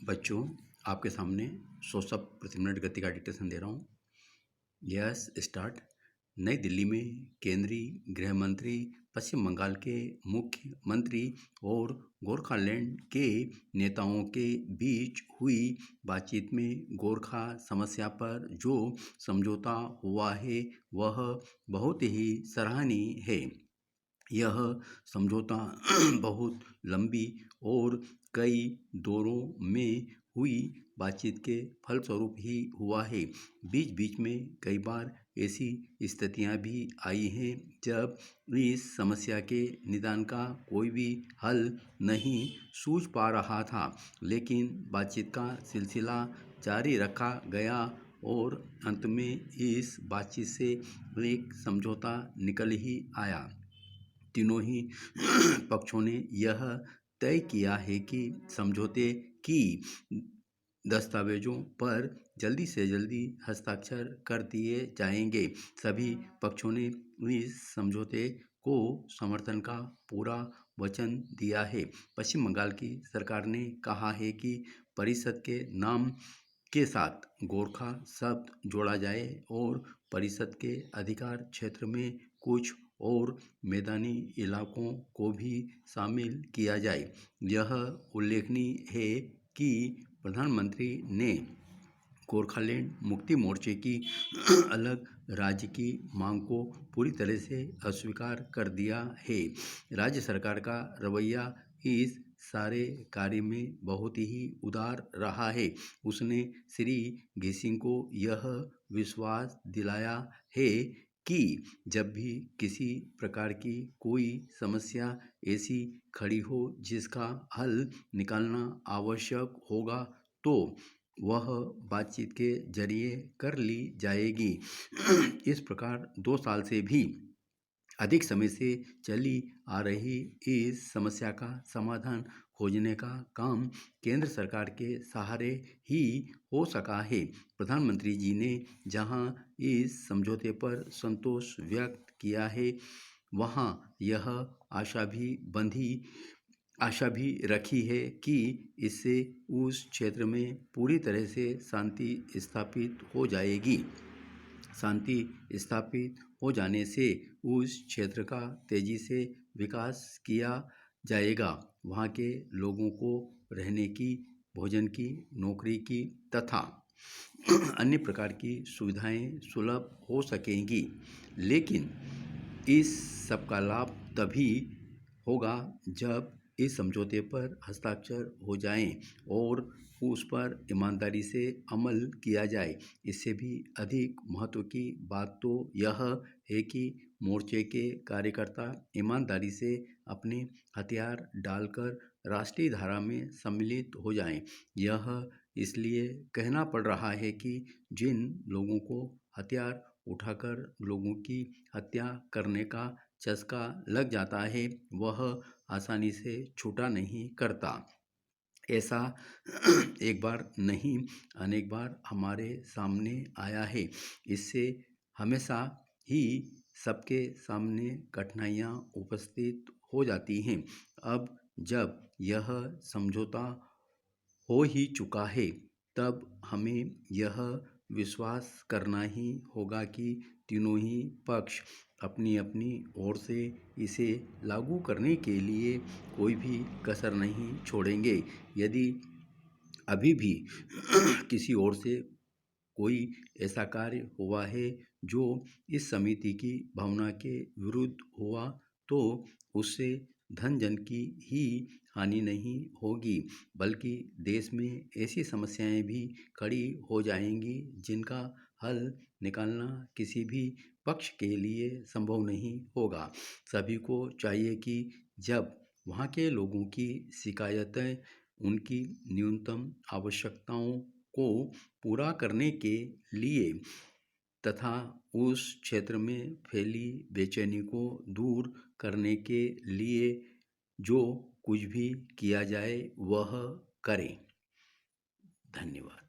बच्चों, आपके सामने 100 प्रति मिनट गति का डिक्टेशन दे रहा हूँ। Yes start. नई दिल्ली में केंद्रीय गृह मंत्री, पश्चिम बंगाल के मुख्यमंत्री और गोरखालैंड के नेताओं के बीच हुई बातचीत में गोरखा समस्या पर जो समझौता हुआ है वह बहुत ही सराहनीय है। यह समझौता बहुत लंबी और कई दौरों में हुई बातचीत के फलस्वरूप ही हुआ है। बीच बीच में कई बार ऐसी स्थितियां भी आई हैं जब इस समस्या के निदान का कोई भी हल नहीं सूझ पा रहा था, लेकिन बातचीत का सिलसिला जारी रखा गया और अंत में इस बातचीत से एक समझौता निकल ही आया। तीनों ही पक्षों ने यह तय किया है कि समझौते की दस्तावेजों पर जल्दी से जल्दी हस्ताक्षर कर दिए जाएंगे। सभी पक्षों ने इस समझौते को समर्थन का पूरा वचन दिया है। पश्चिम बंगाल की सरकार ने कहा है कि परिषद के नाम के साथ गोरखा शब्द जोड़ा जाए और परिषद के अधिकार क्षेत्र में कुछ और मैदानी इलाकों को भी शामिल किया जाए। यह उल्लेखनीय है कि प्रधानमंत्री ने गोरखालैंड मुक्ति मोर्चे की अलग राज्य की मांग को पूरी तरह से अस्वीकार कर दिया है। राज्य सरकार का रवैया इस सारे कार्य में बहुत ही उदार रहा है। उसने श्री घिसिंग को यह विश्वास दिलाया है कि जब भी किसी प्रकार की कोई समस्या ऐसी खड़ी हो जिसका हल निकालना आवश्यक होगा तो वह बातचीत के जरिए कर ली जाएगी। इस प्रकार 2 साल से भी अधिक समय से चली आ रही इस समस्या का समाधान खोजने का काम केंद्र सरकार के सहारे ही हो सका है। प्रधानमंत्री जी ने जहां इस समझौते पर संतोष व्यक्त किया है, वहां यह आशा भी रखी है कि इससे उस क्षेत्र में पूरी तरह से शांति स्थापित हो जाएगी। शांति स्थापित हो जाने से उस क्षेत्र का तेजी से विकास किया जाएगा। वहाँ के लोगों को रहने की, भोजन की, नौकरी की तथा अन्य प्रकार की सुविधाएं सुलभ हो सकेंगी। लेकिन इस सब का लाभ तभी होगा जब इस समझौते पर हस्ताक्षर हो जाएं और उस पर ईमानदारी से अमल किया जाए। इससे भी अधिक महत्व की बात तो यह है कि मोर्चे के कार्यकर्ता ईमानदारी से अपने हथियार डालकर राष्ट्रीय धारा में सम्मिलित हो जाएं। यह इसलिए कहना पड़ रहा है कि जिन लोगों को हथियार उठाकर लोगों की हत्या करने का चस्का लग जाता है वह आसानी से छूटा नहीं करता। ऐसा एक बार नहीं अनेक बार हमारे सामने आया है। इससे हमेशा ही सबके सामने कठिनाइयाँ उपस्थित हो जाती हैं। अब जब यह समझौता हो ही चुका है तब हमें यह विश्वास करना ही होगा कि तीनों ही पक्ष अपनी अपनी ओर से इसे लागू करने के लिए कोई भी कसर नहीं छोड़ेंगे। यदि अभी भी किसी ओर से कोई ऐसा कार्य हुआ है जो इस समिति की भावना के विरुद्ध हुआ तो उससे धन जन की ही हानि नहीं होगी, बल्कि देश में ऐसी समस्याएं भी खड़ी हो जाएंगी जिनका हल निकालना किसी भी पक्ष के लिए संभव नहीं होगा। सभी को चाहिए कि जब वहाँ के लोगों की शिकायतें उनकी न्यूनतम आवश्यकताओं को पूरा करने के लिए तथा उस क्षेत्र में फैली बेचैनी को दूर करने के लिए जो कुछ भी किया जाए वह करें। धन्यवाद।